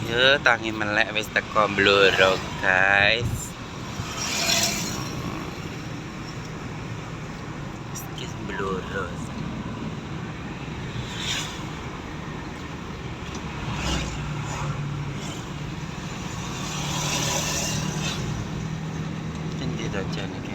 Yo tangi melek wis teko Blora, guys. Wis Blora. Endi rajane iki?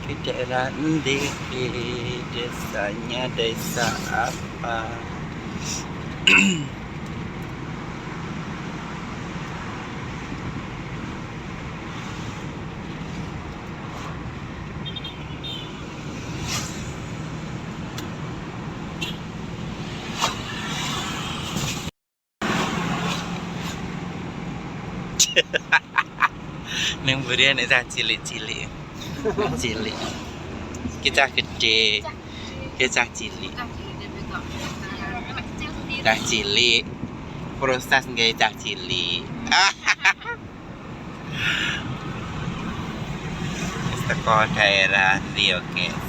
Ke daerah endi, desanya desa apa? Neng burian nek cilik-cilik. Cilik. Kita gede. Kita cilik. Cah cilik. Proses nggawe cah cilik. Wis teko daerah Rio, guys.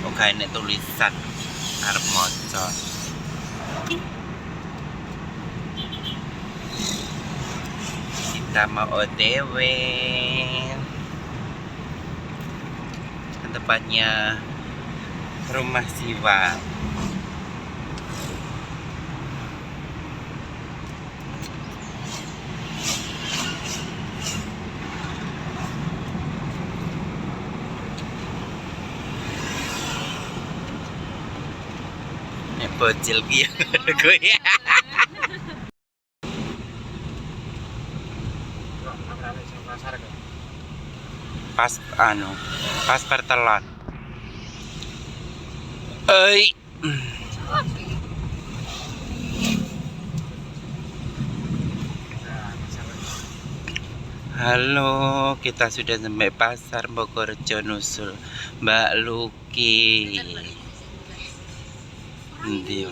Oke, ini tulisan arep maca. Kita mau OTW ke tempatnya rumah Siwa. Nek bocil ki gue. Pas pertelon. Halo, kita sudah sampai pasar Bogorejo nusul Mbak Luki. Endi?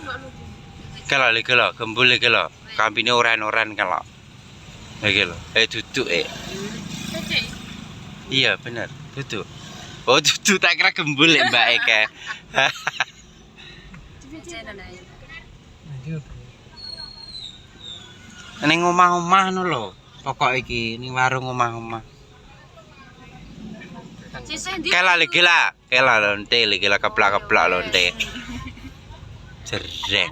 Kalau gembul kalau kambine oran-oran kalau. Iki lho, duduk Iya bener, duduk. Oh duduk, tak kira gembul Mbak Eka. Ning omah-omah ngono lho. Pokok iki ning warung omah-omah. Kela lonte gila keplak-keplak lonte. Jereng.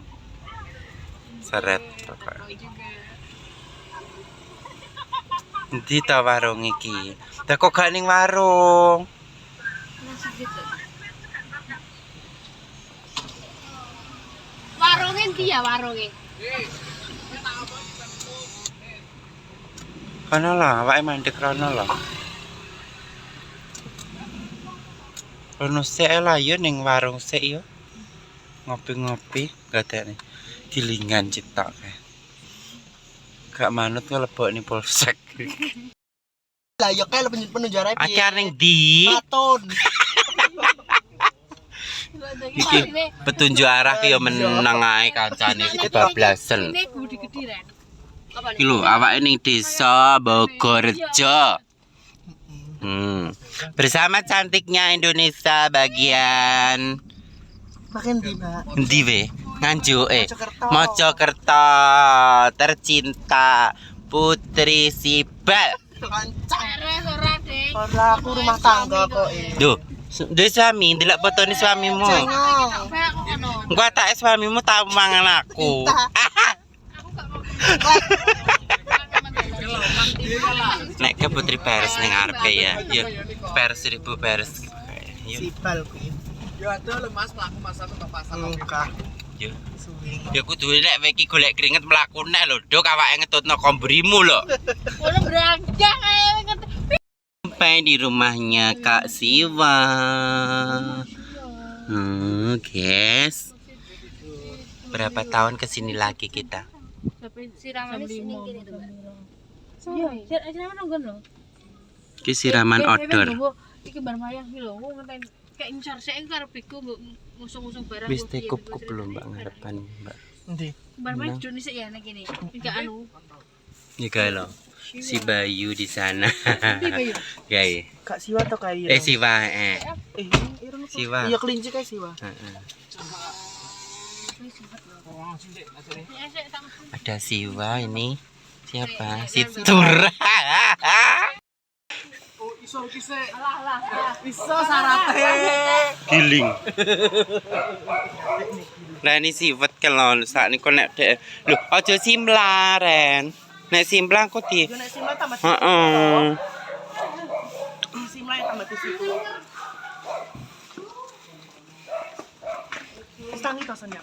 Seret pokok. Endi ta warung iki? Kok gak ning warung? Warunge ndi ya warunge? Kono lah, awake mandek rono lah. Rono sik lah yo ning warung sik yo. Ngopi-ngopi gadane gilingan citak. Gak manut ngelebok ning polsek. Lah ya kae penjara piye? Acar ning ndi? Paton. Iki petunjuk arah ki yo meneng ae kancane bablasen. Ini gede-gede Ren. Apa Iki lho awake ning desa Bogorejo. Bersama cantiknya Indonesia bagian Makin di, Mbak. endi we? Nganjuk Mojokerto tercinta Putri Sibal. ora, Dek. Ora aku rumah tangga kok. Duh, duwe suami, ndelok fotone suamimu. Engko tak suamimu tau mangan aku. Nek ke Putri Paris ning arepe ya. Yo, Paris 1000 Paris. Yo. Sibal kuwi. Ya ada lho Mas, pelaku masa tuh pasar Enggak. Yo. Ya kudu nek iki golek keringet mlaku nek lho, Dok awake ngetutno kombrimu lho. Ono brangkang ae ngerti. Sampai di rumahnya Kak Siwa. Guys. Berapa tahun kesini lagi kita? Siraman sini kene to, Mbak. Iya, siraman nonggon lho. Ki siraman odor. Iki bar mayang iki lho, wong ngenteni kayak ngisor sik iku karep iku mbok ngusung-ngusung barang. Wis kup-kup lho Mbak ngarepan Mbak. Endi? Bar main Indonesia ya nek kene. Enggak anu. Iki kae lho. Si Bayu di sana. Gae. Kak Siwa to kae. Siwa ireng. Siwa. Iya kelinci kae Siwa. Heeh. Ada Siwa ini. Siapa? Situr. Iso kise. Alah. Iso sarate. Giling. Lah ini siwet kelon sak niku nek dek. Lho, aja simpla Ren. Nek simpla kok di. Yo nek simlai tambah Heeh. simlai tambah di situ. Tangi to sen ya.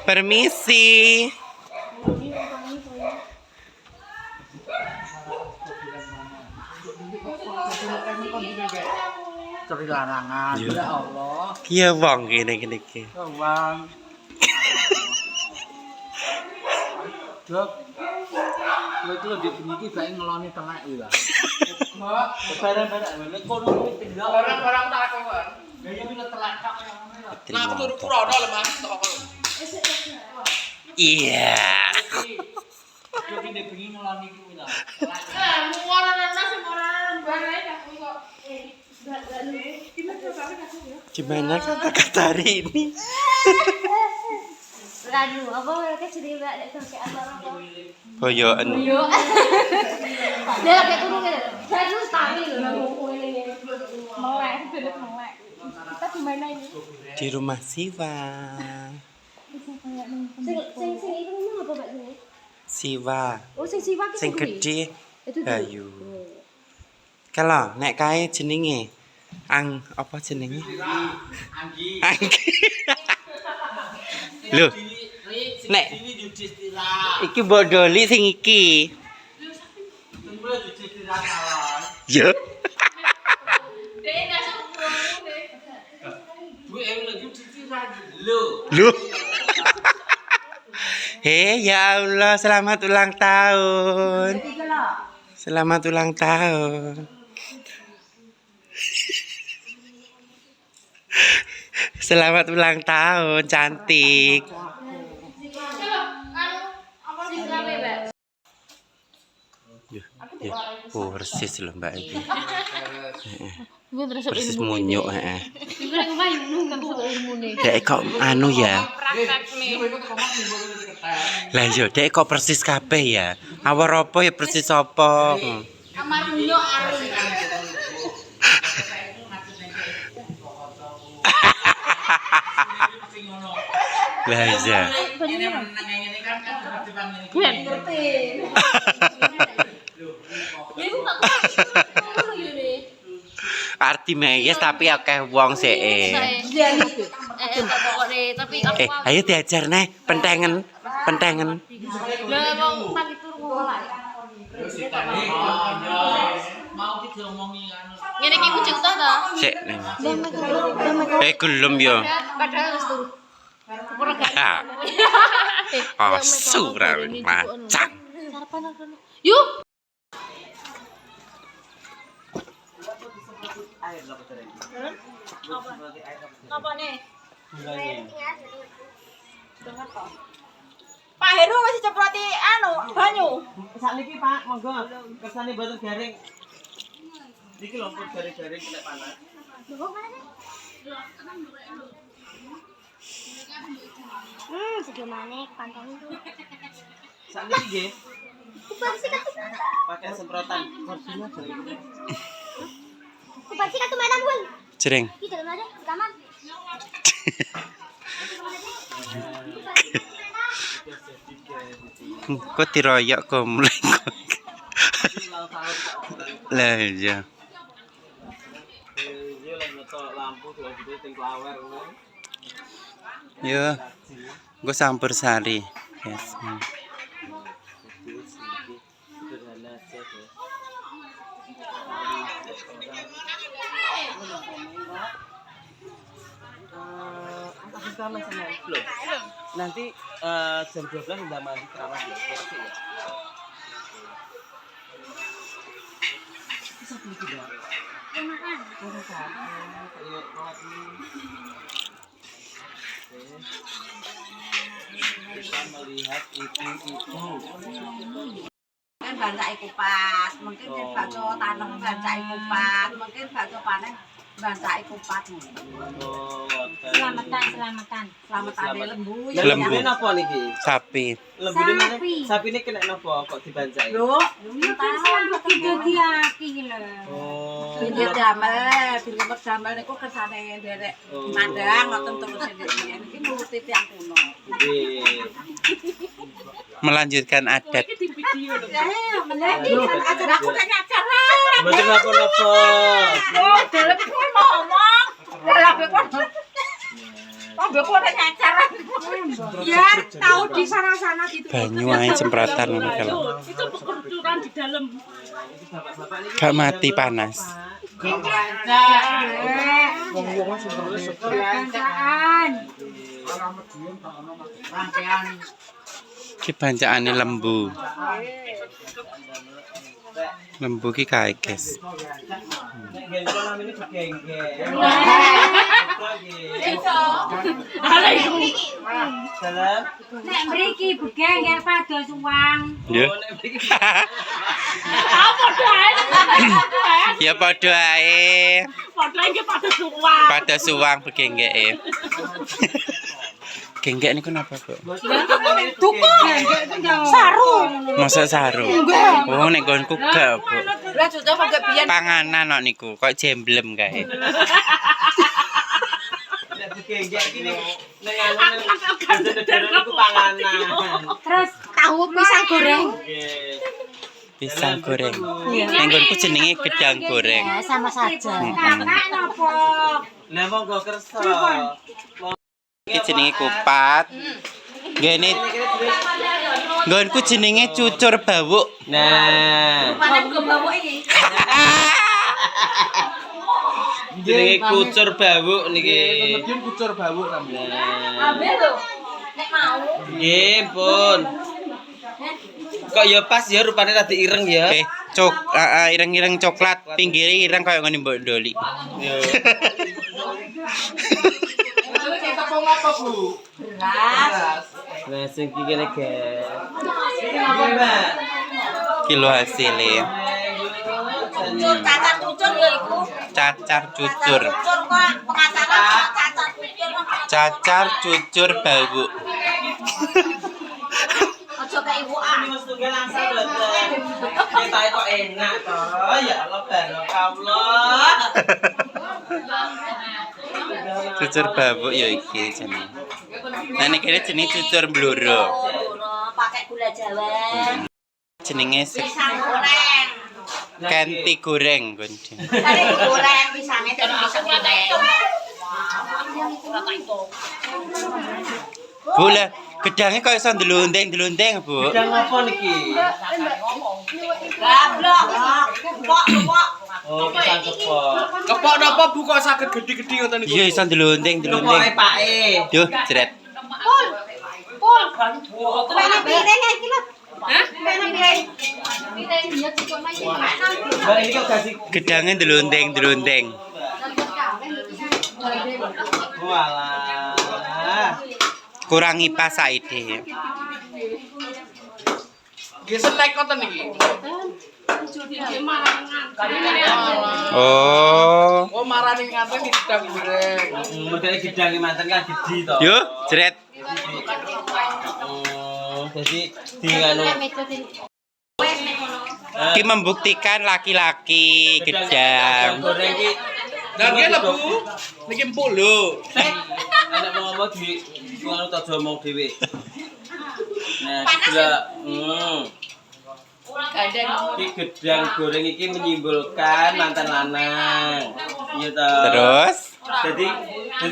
Permisi. Cari larangan. Ya Allah. Iya wong gini iki. Bang. Dok. Kowe iki lho di peniki gak ngeloni telek kuwi lah. Mbak, barang-barang ngene kono kuwi tinggal. Orang-orang tak kok. Ya ya kuwi telek kok ngene lho. Nah, aku turu kurono lho Mas, tok kok. Iya. Yo ki di peniki ngeloni kuwi lah. Gimana kata-kata hari ini? Aduh, apa mereka jadi enggak ada kerjaan orang. Koyoan. Yo. Dia lagi turun kan. Saya terus tani loh ngomong ini. Melek. Kita di mana ini? Di rumah Siwa. Sing itu memang apa Mbak sini? Siwa. Oh, sing Siwa ki Sing gede. Itu Bayu. Kalau nek kae jenenge apa jenenge? Anggi. Lho. Nek iki mbok doli sing iki. Yo. Dek enggak sempurna deh. Lho. Hei ya Allah, selamat ulang tahun. Selamat ulang tahun. Selamat ulang tahun, cantik. Ya, persis loh Mbak ini. Persis munyuk, heeh. Dek kok anu ya. Lah yo dek kok persis kabeh ya. Awar apa ya persis apa? Kamar munyuk ari. Lah iya. Arti meyes tapi akeh wong sik. Tapi aku Ayo diajar nih, pentengen. lah wong pagi turu ngolah. Mau ki diomongi anu. Ngene iki kucing ta ta? Sik ning. Gelem yo. Padahal wis turu. Ora gak. Ah. Surah macam. Sarapan apa? Yuk. Apa nih? Pak Heru masih ceproti anu banyu. Sakniki Pak, monggo kersane boten garing. Niki lho pun garing-garing kena panas. Sudah mana pantang itu. Sakniki nggih. Pakai semprotan. Porsinya dari ini. Kupasi kan mana pun. Jreng. Di dalam ada kamar. Kok diroyok kok mulai kok. Lah iya. Iya lek ngetok lampu sudah gede ting klawer ngono. Yo. Gue sampur sari. Yes. Sederhana aja deh. Apa sama sama belum? Nanti jam 12 udah mandi keramas ya. Bersih ya. Bisa beli tidak? Kita melihat itu. Kan bancake kupat, mungkin bakso tanam bancake kupat, mungkin bakso panen bancake kupat. Selamatan. Selamatan lembu Yang Lembu. lembune napa niki? Sapi. Lembune mana? Sapi. Sapi ini kena napa kok dibancai? lho, Oh. pinggir damel niku kersane nderek mandang ngoten terus iki nuruti tiyang kuno. Nggih. Melanjutkan adat. Ya, meneh acara aku tanya acara. Mboten napa-napa. Oh, dalam kuwi ngomong. Dalam kuwi. Ambek kok tanya acara. Ya, tahu di sana-sana gitu. Banyu ae semprotan ngono kalau. Itu perkucuran di dalam. Gak mati panas. Ki bancaane lembu. Lembu ki kae, guys. Nek nggih kula namine begengge. Salam. Nek mriki begengger pados uang. Ya. Oh, nek mriki. Ya padha ae. Padha iki pada suwang. Pada suwang begenggeke. Genggek niku napa, Bu? Sarung. Masa sarung. Oh, nek nggonku gak, Bu. Lah sudah kok biyen Panganan kok niku, kok jemblem kae. Nek begengge iki ning anu niku panganan. Terus tahu pisang goreng. Nggih. Pisang goreng. Nek nggonku jenenge gedang goreng. Ya, sama saja. kakak napa? Lah monggo kersa. Iki jenenge kupat. Ngene. Nggonku jenenge cucur bawuk. Nah, Panen go bawuk iki. jenenge kucur bawuk niki. Kemudian kucur bawuk sampeyan. Ambil lho. Nek mau. Nggih, pun. Kok ya pas ya rupane rada ireng ya. Ireng-ireng coklat, pinggire ireng kaya ngene Mbok Doli. Yo. Kita kok ngapa, Bu? Beras. Nah, sing iki kene, guys. Nggih, Mbak. Kilo hasilnya. Cucur cacar cucur ya iku. Cacar cucur. Cucur kok pengasaran cacar cucur. Cacar cucur bawuk. Aja kayak ibu ah. Mas tunggal langsung boten. Kita kok enak to. Ya Allah barokah. Cucur bawuk ya iki jenenge. Nah nek kene jenenge cucur bluro. Pakai gula Jawa. Jenenge Pisang goreng. kenti goreng gondi. Tadi goreng pisangnya dari pisang goreng. Bu lah, gedangnya kok iso ndelundeng-ndelundeng, Bu. Gedang apa niki? Gablok. Kepok. Oh, pisang kepok. Kepok napa Bu kok saged gedhi-gedhi ngoten niku? Iya iso Kepoke ndelundeng-ndelundeng. pake. Yo, jret. Pul. Mana piring iki lho. Hah? Mana piring? Mbak ini kok kasih Gedangnya ndelundeng-ndelundeng. walah. Kurangi pas saiki. Nggih selek ngoten niki. Oh. Oh, marani ngaten iki gedang goreng. Modele gedang manten kan gedhi to. Yo, jret. Jadi di anu Ki membuktikan laki-laki gedang. goreng iki Lah nggih lho Bu. Niki empuk lho. anak mau ngomong di ngono tak omong dhewe. Nah, gula Iki gedang goreng iki menyimbolkan mantan lanang. Iya toh. Terus Jadi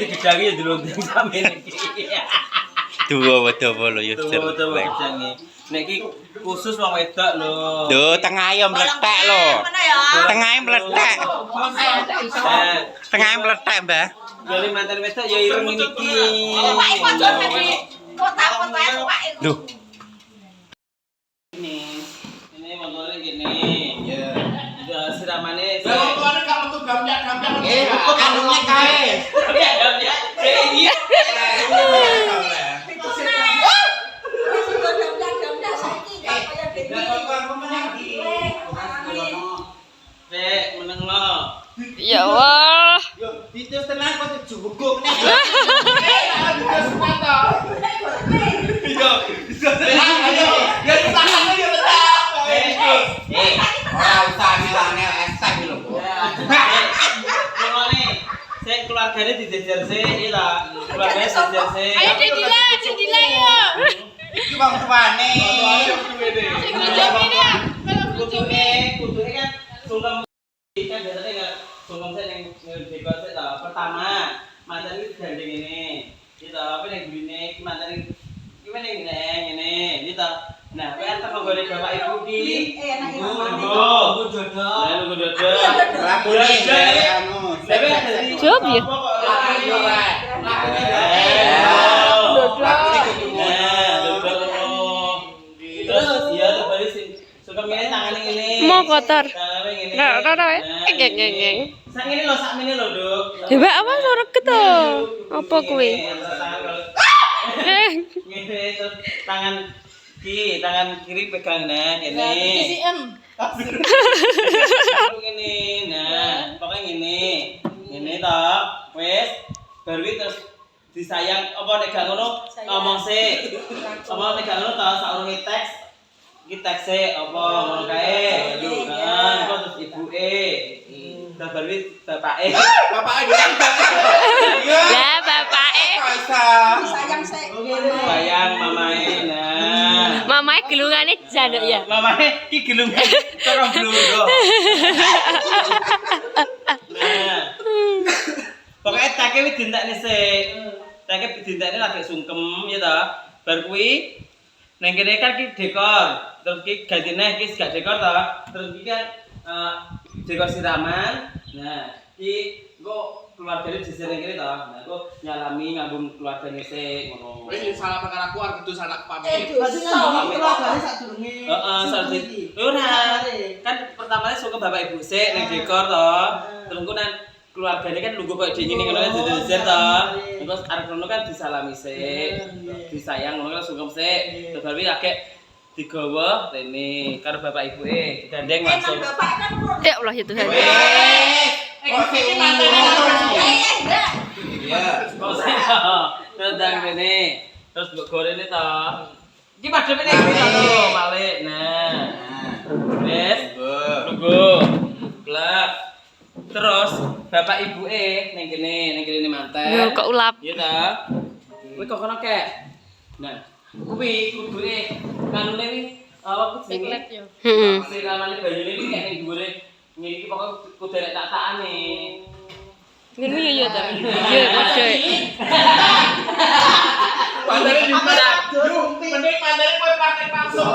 gedangnya ya dilondeng sampe niki. dua wedok lho yo Tuh jret. gedangnya. Nek iki khusus wong wedok lho. Duh, tengahnya meletek lho. Tengahnya meletek. Tengahnya meletek, Mbah. Jadi mantan wedok ya ireng niki. Duh, Ini motornya gini. Iya. Udah siramane. Lah kok gak metu Kandungnya kae. Iya. Meneng lo. Ya Allah. Yo, ditus tenang kok juguk nek. Ayo, ya tangan aja tetap. Ora usah ngel-ngel esek lho, Bu. Ngene, sing keluargane dijejer sik, iya ta. Keluargane dijejer sik. Ayo Dila yo. Iki wong tuane. Sing nunjuk ini ya. Kalau Kudune kan sungkem kan biasanya enggak sungkem sik ning dekor sik ta. Pertama, mantan iki gandeng ngene. Iya ta, apa ning gurine iki mantan iki ning ngene, iya ta. Nah, kowe antar nggone bapak ibu ki. Nunggu jodoh. Nah, nunggu jodoh. Lakune anu. Job ya. Terus iya tuh baru sih suka ngene tangane ngene. Mau kotor. Tangane ngene. Ora geng. Sak ngene lho, sak ngene lho, Duk. Coba apa sorek to? Apa kuwi? Ngene terus tangan kiri pegang nah ngene. Ngene. Nah, pokoknya ngene. Ngene to. Wis baru terus disayang apa nek gak ngono ngomong sik. Apa nek gak ngono ta saurunge teks iki tekse apa ngono kae. Heeh, kok terus ibuke. Terus baru bapake. Lah bapake Sayang mamae. Nah. mamae gelungane janduk ya. Mamae iki gelungan terong bluro. Nah. Pokoknya take wis dintekne sik. Take dintekne lagi sungkem ya ta. Bar kuwi nang kene kan ki dekor. Terus ki gantine ki gak dekor ta. Terus ki kan dekor siraman. Nah, ki engko keluargane disere kene ta. Nah, engko nyalami ngambung keluargane sik ngono. Wis salah perkara ku arep dus anak pamit. Heeh, sarjit. Ora. Kan pertamane suka bapak ibu sik ning dekor to. Terus engko nang keluargane kan nunggu koyo dingin ngono kan jejer to. Engko arep ngono kan disalami sik. Disayang ngono kan sungkem sik. Terus baru akeh digawa rene karo bapak ibuke digandeng langsung. Ya Allah ya Tuhan. Terus nang kene. Terus mbok gorene to. Iki padheme nek lho malik. Nah. Wis. Tunggu. Blak. Terus bapak ibuke ning kene manten. Yo kok ulap. Iya ta? Kuwi kok kono kek. Nah, kuwi kudune kanune wi apa jenenge? Heeh. Siramane banyune iki kek ning dhuwure. Ngene iki pokoke kudu nek tak-takane. Ngono ya ta. Iya padha. Pandare di mana? Mending pandare kowe praktek langsung.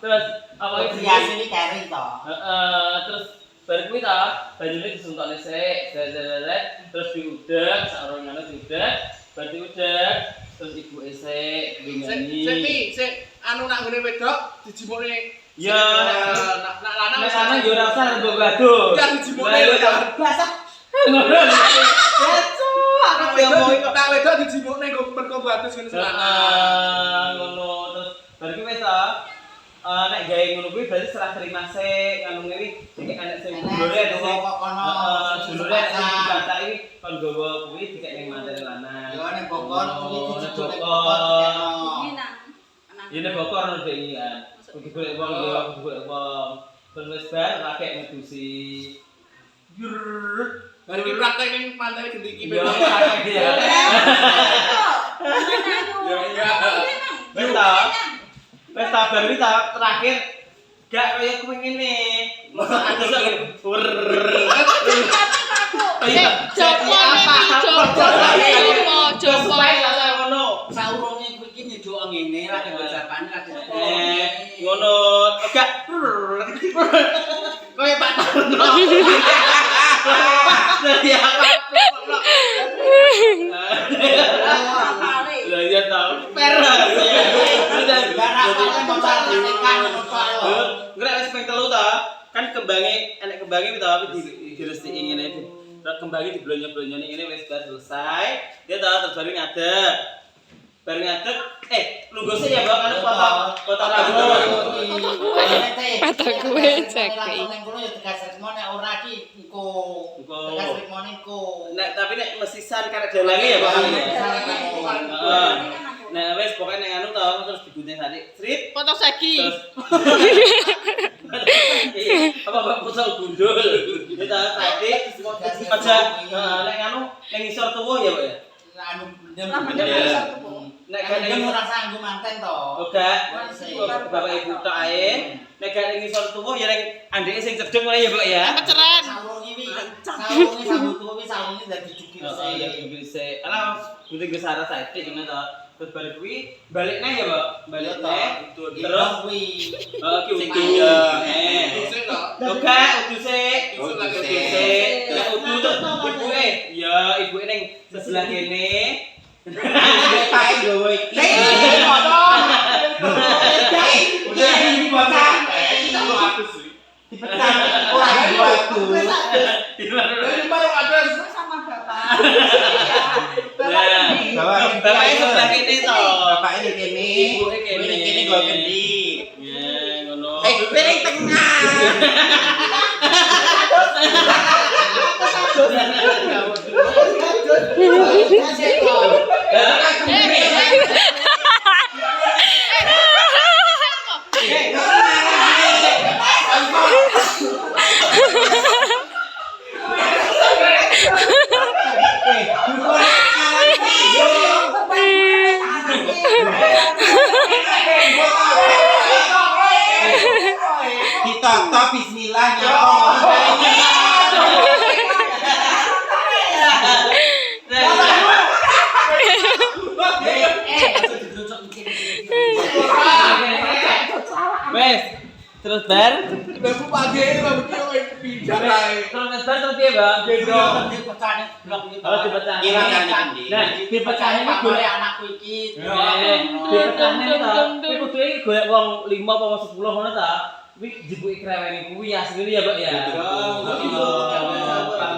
Terus apa iki? Ini kering to. Heeh, terus bar kuwi ta, banyune disuntokne sik, terus diudek, saurunge diudek, bar diudek, terus ibuke sik nyanyi. Sik anu nak ngene wedok dijimukne. Ya, nak lanang nek ana yo ora usah mbok gaduh. Kan dijimukne. Basah. Ngono lho. Tak wedok dijimukne nggo perko batus ngene selana. Ngono terus bar kuwi wis ta. Nek gawe ngono kuwi berarti serah terima sik anu kuwi dikek anak sing dulure sing dulure sing dibataki kon gawa kuwi dikek ning manten lanang. Yo nek bokor kuwi dijujune Ini bokor ono dhek iki kan. Kudu golek wong yo, kudu golek wong. Terus wis bar kakek ngedusi. Yur. Bari ki praktek ning pantene gendhi iki. Yo kakek ya. Yo enggak. Wis ta bar iki ta terakhir gak kaya kuwi ngene. Mosok adus ur. Jopo ngono. Saurunge kuwi iki nyedok ngene lagi bocapane lagi. Ngono, gak kowe Pak Tarno. Dari apa? Lah ya tau. Per. Udah barangane maca tekan ngono. Ngrek wis ping 3 ta. Kan kembange enek kembangnya tapi diresiki ngene iki. Kembangnya diblonyo-blonyoni ngene wis bar selesai. Dia terus baru ngadeg. Baru ngadeg, lunggose ya Mbak kan potong rambut. Mata gue cek. Tapi nek mesisan karek dalange ya Pak. Heeh. Nek wis pokoke nek anu to terus digunting sari. Srit Foto segi. terus apa Mbak foto gundul. Kita tadi aja nek anu ning isor tuwuh ya Pak ya. Nek kan ora sanggup manten to. Oga. Bapak Ibu tok ae. Nek gak ning isor tuwuh ya ning andeke sing cedhek wae ya Pak ya. Peceren. Sarunge sambut tuwa wis sarunge dadi jukir Heeh, ya bisa. Alah, gunting gesara saiki ngene to. Terus balik kuwi balik neh ya, Pak. Balik neh. Terus kuwi. Heeh, ki utu. Oke, utu sik. Nek utu tuh ibuke. Ya, ibuke ning sebelah kene. Kae gowo iki. Udah ini bocah. Kita mau aku sih. Dipecah ora aku. Baru ada sama bapak. Bapak sebelah kene to. Bapak ini kene. Ibuke kene. Ini kene go gendi. Ya, ngono. Piring tengah. Kita bismillah ya Wes, terus bar. Bapak pagi ini bapak kira bijak ae. Terus bar terus piye, Bang? Gendong dipecahne blok iki. Oh, dipecahne. Nah, dipecahne iki golek golek anakku iki. dipecahne ta. Kuwi kudu iki golek wong 5 apa 10 ngono ta. Kuwi dibuki krewene kuwi asline ya, Pak ya.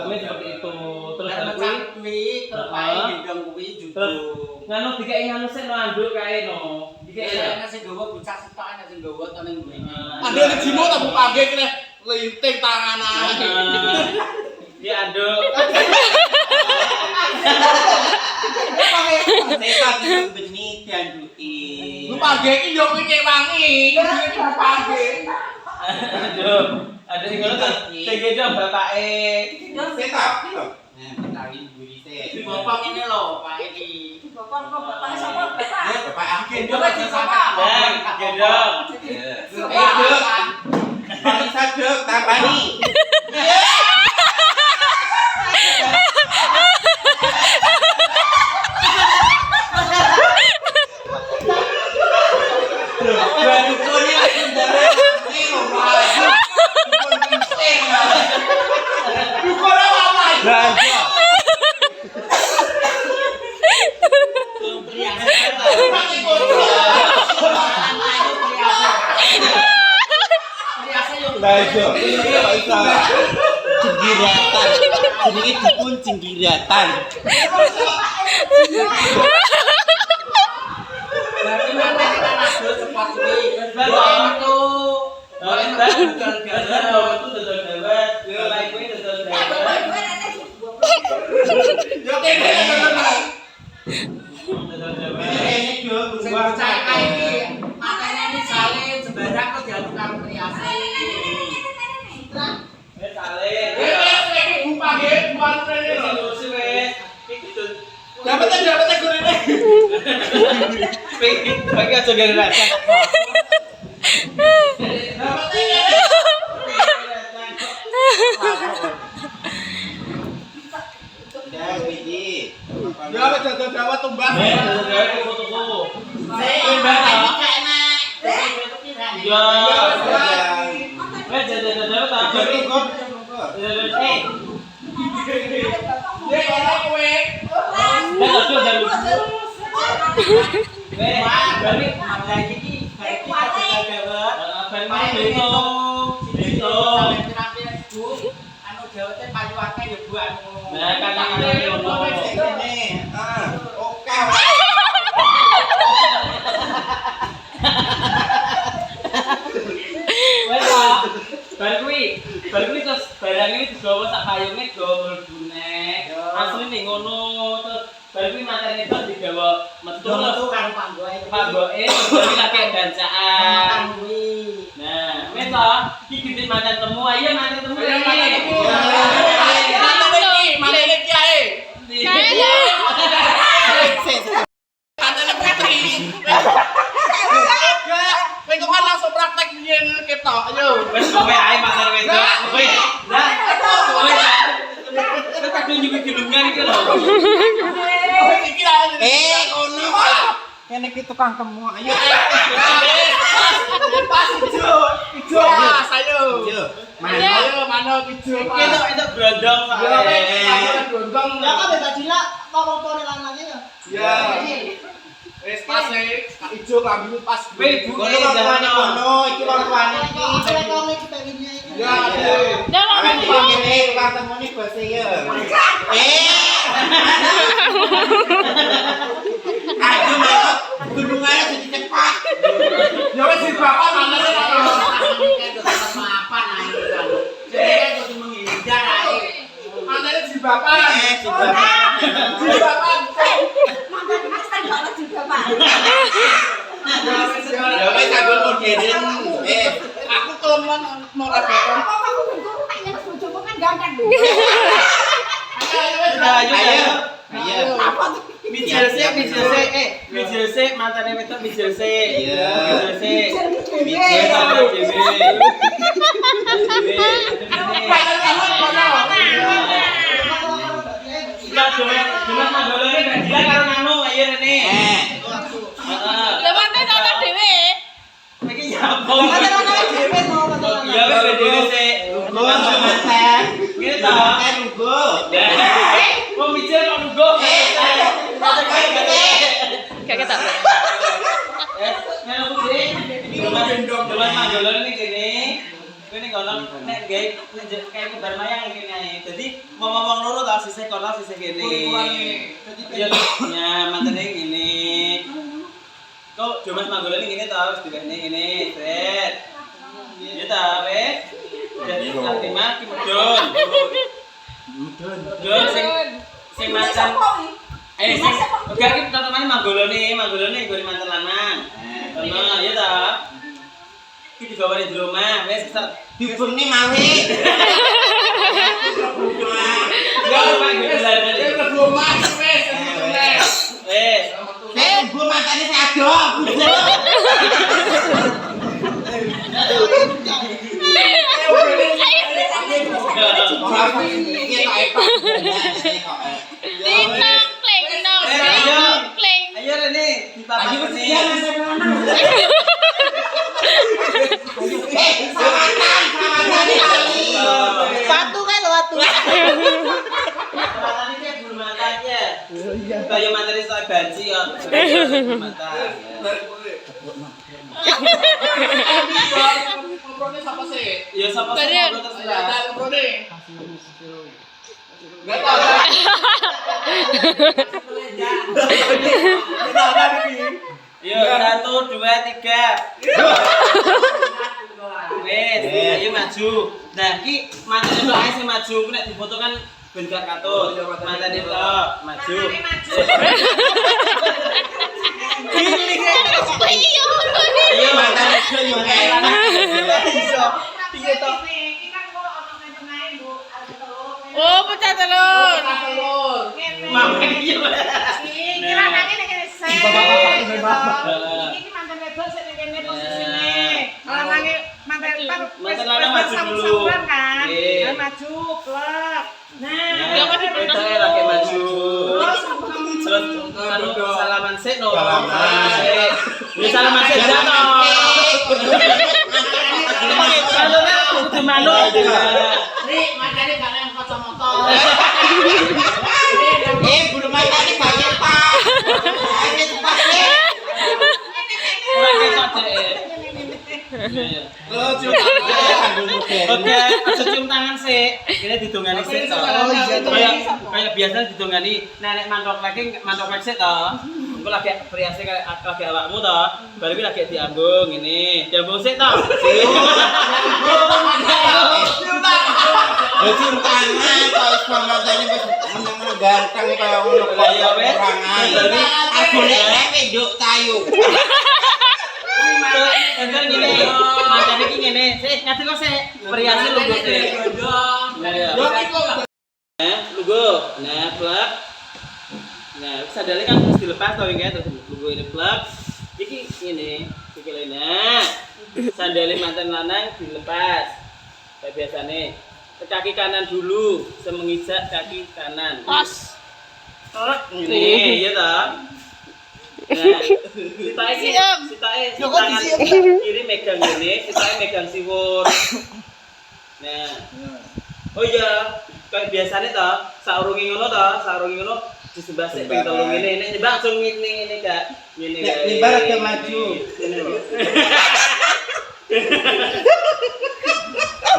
Kuwi seperti itu. Terus kuwi terpae gendong kuwi terus nganu dikeki nganu sik no anduk kae no. Ana sing gowo bocah sitok ana sing gowo to ning mrene. Ada di Jimo tak buka pagi kene linting tanganan. Dia anduk. Nekat benih dianduki. Lu pagi iki yo kowe wangi. Iki pagi. Aduh, ada sing ngono ta. Sing gendong bapake. Setak. Nah, kawin buri sik. Bapak ini lho, Pak iki. Bapak sama bapak. Bapak agen Bapak di sama. Gendong. Dek. Paling sadek tambani. Baru kone aku ndare iki lho, maju. Dukun pinceng. Dukun apa? Ganja. Laju, ini salah jenggiratan. Jenenge dukun jenggiratan. Berarti mana kita ngadut sepot kuwi. Itu. Yo kene ini dua bocah iki makane ini salin sembarang kok diaduk karo priase. Dapat gorene. Pakai aja gara rasa. Ya apa jaga-jaga tumbas. Asli nih ngono terus baru kuwi materi itu digawa metu karo panggoke baru kakek bancaan. Nah, wis to, iki gede mantan temu ayo mantan temu. Mana iki ae? Tantane Putri. Kowe kok langsung praktek yen ketok ayo. Wis kowe ae mantan wedok. Kowe. Lah, kowe. Kowe kadung juga dilungan iki lho. Iki lah. Ngono. Kene iki tukang temu ayo. Pas ijo. Ijo pas ayo. Mana ijo. Itu brondong soalnya. Gondong. Ya kan beda dilak kok montone lanange ya. Ya. Wis pas ijo kambing pas. Kowe buke jangan Ngono iki wong tuane iki. Celekone iki pengennya iki. Ya, aduh. Awak iki ngene tukang temune bose ya. Aduh, gunungane jadi cepat. Ya wis bapak manane ora. Mapan ae. Jadi kudu menghindar ae. Manane si bapak. Si bapak. Mantan Mas kan gak ono juga, Pak. Ya wis aku modern. Aku keleman ora bapak. Kok aku bentuk nek nang bojomu kan ganteng. Ayo. Apa tuh? Mijil sik, mantane wedok mijil sik. Iya. Mijil sik. Mijil. Lah cuma manggolane gak gila karo nanu ayo rene. Heeh. Lah mantan ana dhewe. Iki nyapa? Dhewe to. Iya wis dhewe sik. Ngene ta? Wong mijil kok lugo. Gak ketok. Ngene Budi. Cuma manggolane ning kene. Kowe ning kono nek gawe kayak kubar mayang kene ae. Dadi wong loro ta sisih kono sisih kene. Ya mantene ngene. Kok Jomas manggolane ngene ta wis diwehne ngene. Set. Ya ta wis. Jadi lagi mati mudun. Mudun sing macan. Sing oke iki teman-teman manggolane nggone mantan lanang. Nah, ya ta. Iki digawani di rumah, wis Dibungne mawe. ya Pak gelar. Belum mati wis. Wis. Bu matane seado. Linong kling nong. Kling. Ayo Rene, dipapak ini. Watu kan watu. Matane ki bulu matanya. Kaya materi sak banci ya. Mata. Ngobrolnya siapa sih? Ya sapa sih ngobrol terserah. Ada ngobrolnya. Enggak tahu. Yo 1 2 3. Wes, ayo maju. Nah, iki mantene tok ae sing maju, nek difoto kan ben gak katut. Mantene tok maju. Iya, mantene yo iso. Piye to? Oh, pecah telur. Mama iki. Iki lanange nek kene sek. Iki mantan wedok sik nek kene posisine. Lanange mantan lanang maju dulu. Kan? Nggih. Maju, plek. Nah, Kita lagi maju. Terus salaman sik no. Salaman sik. Ya salaman sik jatuh. Kalau kudu manuk. Rik, makanya gak yang kacamata. Bulu matane banyak, Pak. Ayo cepat sih. Ora ketok deh. Oke, aja cium tangan sih. Ini didongani sik to. Kayak biasa didongani nenek mantok lagi sik to. Engko lagi priase lagi awakmu to. Baru iki lagi diambung ngene. Diambung sik to. Cium tangan, kok wis matane wis meneng-meneng ganteng kaya ngono kok Ya wes. kurangan. Aku nek nduk tayu. Entar ngene. Macane iki ngene. Sik ngadeg kok sik. Periase lugu sik. Nah, ya. Lugu. Nah, plak. Nah, sandalnya kan mesti dilepas to iki terus lugu ini plak. Iki ngene, sikile. Nah, sandalnya mantan lanang dilepas. Kayak biasane. Kaki kanan dulu, semengijak kaki kanan. Pas. Ini, ya toh. Nah, sitae tangan kiri megang ini, sitae megang siwur. Nah. Oh iya, kayak biasanya toh, saurungi ngono disembah sik ping 3 ngene. Nek nyembah langsung ngene Kak. Ngene Nek kae. nyembah rada maju.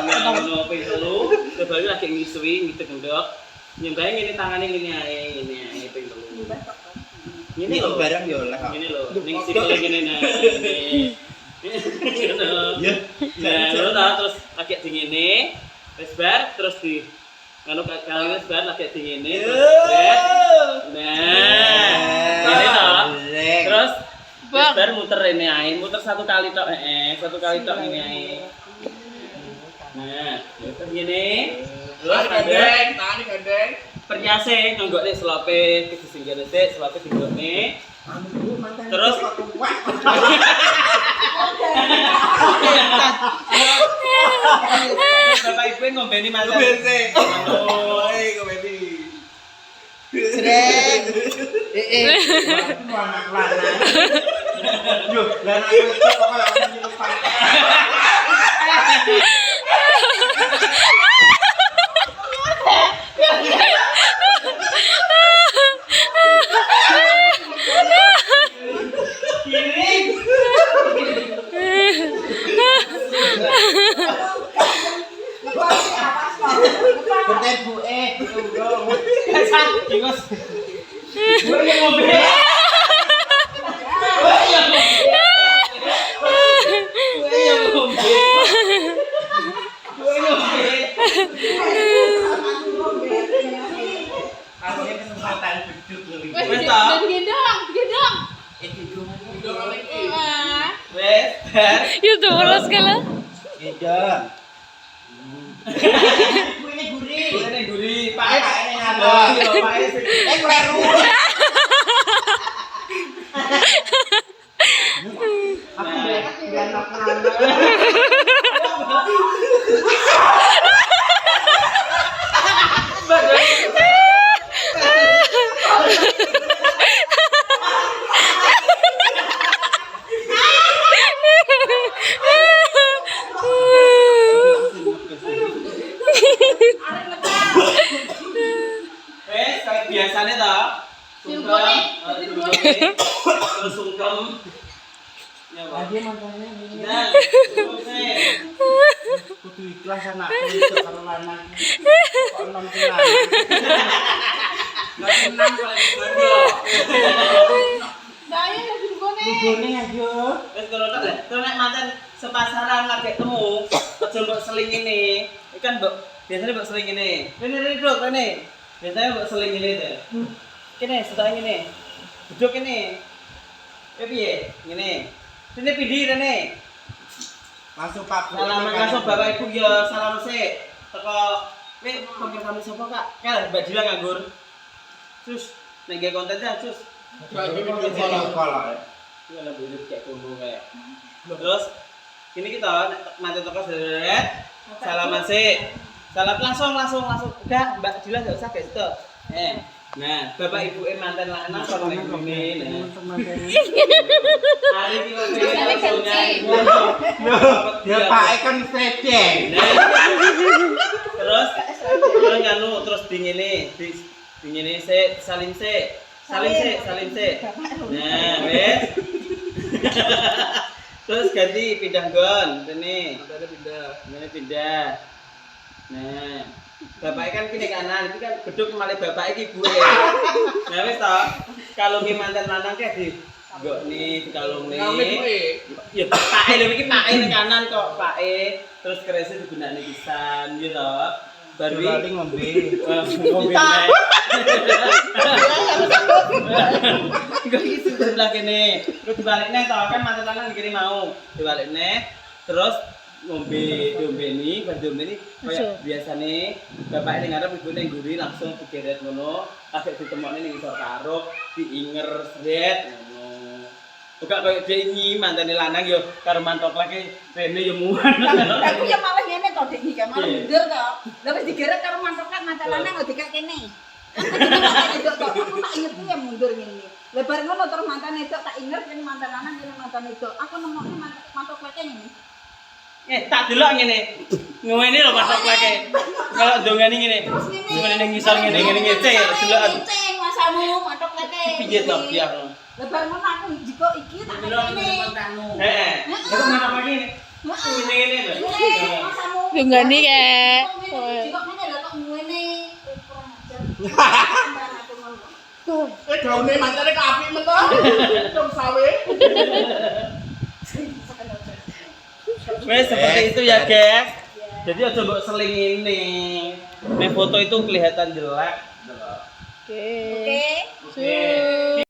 Nah, ngono ping 3, coba lagi ngisui ngideg ndok. Nyembah ngene tangane ngene ae ping 3. Ngene lho barang ya lah. Ngene lho, ning sikile ngene nah. Ya. Nah, terus lagi di ngene, wis bar terus di ngono kalau wis bar lagi di ngene. Nah. Ngene toh. Terus wis bar muter rene ae, muter 1 kali tok, 1 kali tok ngene ae. Nah, terus ngene. Terus gandeng, tangane gandeng. Pernyase ngonggokne selope ke singgane sik, selope dinggokne. Terus Bapak Ibu ngombeni mantan. Oh, ngomeni. Sreng. Anak lanang. Yo, lanang itu kok kaya nyelepak. Bentar Bu tunggu. Ingos. Gue yang ngombe. Akhirnya kesempatan duduk lebih. Wes ta? Gendong. Wes, bar. YouTuber segala. Gendong. Kuwi gurih. Ini gurih, pahit. Ini nambah. Iya, pahit. Kleru. Wes, kayak biasanya toh. Sungkem. Terus sungkem. Ya, Pak. Nah, Kudu ikhlas anakku itu karo lanang. Kok nom lanang. nggak senang kalau digondo. Daya lagi gone. Lugone ayo. Wes kalau nek mantan sepasaran lagi temu, aja mbok seling ini. Ikan mbok biasanya mbok seling ini. Rene duduk rene. Biasanya mbok seling ini tuh. Kene sedang ini. Duduk ini. Piye? Ngene. Rene pindi rene. Langsung Pak. Langsung Bapak Ibu ya salam sik. Teko nek panggil kami sapa Kak? Kal Mbak Dila nganggur. Terus nek nggih konten ya, terus. Kalau Ini ada budut kayak kumbu kayak. Terus ini kita mati toko seret. Salam sik. Salam langsung. Enggak, Mbak Dila enggak usah guys tuh. Nah, Bapak Ibu mantan lanang karo nek ngene. Hari iki ya Pak kan sedeng. Terus nganu terus dingene, dingene sik, salim sik. Nah, wes. Terus ganti pindah gon, rene. Ini pindah. Nah, bapak kan kene kanan, iki kan beduk malih bapak iki ibu ya. Nah wis to, kalung mantan lanang kae di nggo ni kalung ni. Ya pake lho iki pake ning kanan kok, pake. Terus kerese digunakne pisan ya to. Baru Bali ngombe. ngombe nek. Enggak gitu sebelah kene. Terus dibalik nek tau kan mantan lanang dikiri mau. Dibalik nek terus diombeni, bar diombeni kaya biasane bapak ning ngarep ibu ning nguri langsung digeret ngono, agek ditemokne ning isor karo, diinger sret ngono. Buka kaya dengi mantane lanang yo karo mantok lagi rene yo muan. Aku ya malah ngene to dik iki malah mundur to. Lah wis digeret karo mantokan mantan lanang kok dikak kene. Aku tak inget ya mundur ngene. Lebar ngono terus mantan itu tak inget kene mantan lanang kene mantan itu. Aku nemokne mantok leke ngene. Tak delok ngene. Ngene lho mantok lagi. Kalau dongani ngene. Ngene ning ngisor ngene ngece delokan. Ceng masamu mantok leke. Piye to biar. Lebar ngono aku jiko iki tak kene. Heeh. Kok mantok lagi ngene. Ngene lho. Masamu. Dunggani kayak. Jiko ngene lho kok ngene. Kurang ajar. Gaune mantane keapi men to. Dong sawe. Wes seperti itu ya, guys. Jadi aja mbok seling ini. Nek foto itu kelihatan jelek. Oke. Oke. Oke.